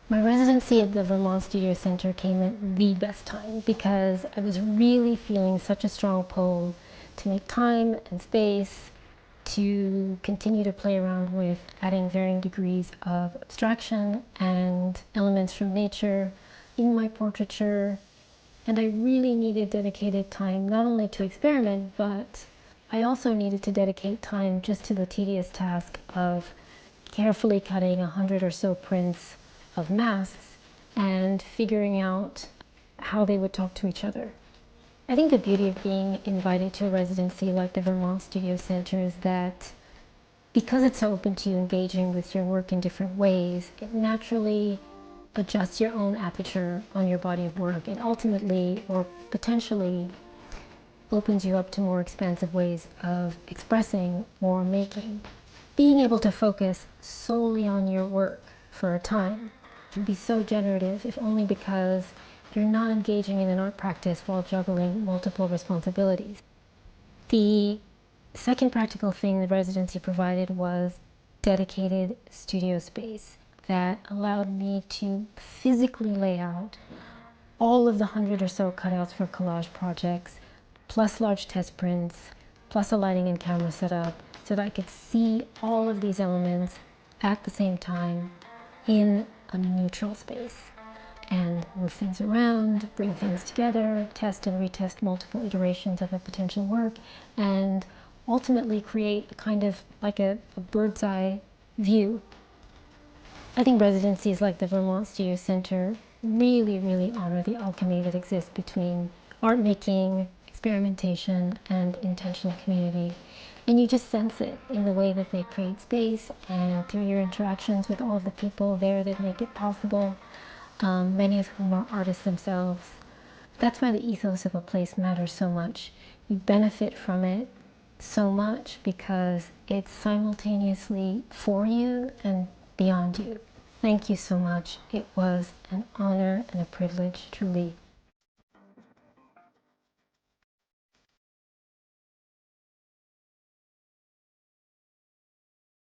My residency at the Vermont Studio Center came at the best time because I was really feeling such a strong pull to make time and space to continue to play around with adding varying degrees of abstraction and elements from nature in my portraiture. And I really needed dedicated time not only to experiment, but I also needed to dedicate time just to the tedious task of carefully cutting 100 or so prints of masks and figuring out how they would talk to each other. I think the beauty of being invited to a residency like the Vermont Studio Center is that because it's so open to you engaging with your work in different ways, it naturally adjusts your own aperture on your body of work and ultimately, or potentially, opens you up to more expansive ways of expressing or making. Being able to focus solely on your work for a time can be so generative, if only because you're not engaging in an art practice while juggling multiple responsibilities. The second practical thing the residency provided was dedicated studio space that allowed me to physically lay out all of the 100 or so cutouts for collage projects, plus large test prints, plus a lighting and camera setup, so that I could see all of these elements at the same time in a neutral space and move things around, bring things together, test and retest multiple iterations of a potential work, and ultimately create a kind of like a bird's eye view. I think residencies like the Vermont Studio Center really honor the alchemy that exists between art making, experimentation, and intentional community. And you just sense it in the way that they create space and through your interactions with all of the people there that make it possible, many of whom are artists themselves. That's why the ethos of a place matters so much. You benefit from it so much because it's simultaneously for you and beyond you. Thank you so much. It was an honor and a privilege, truly.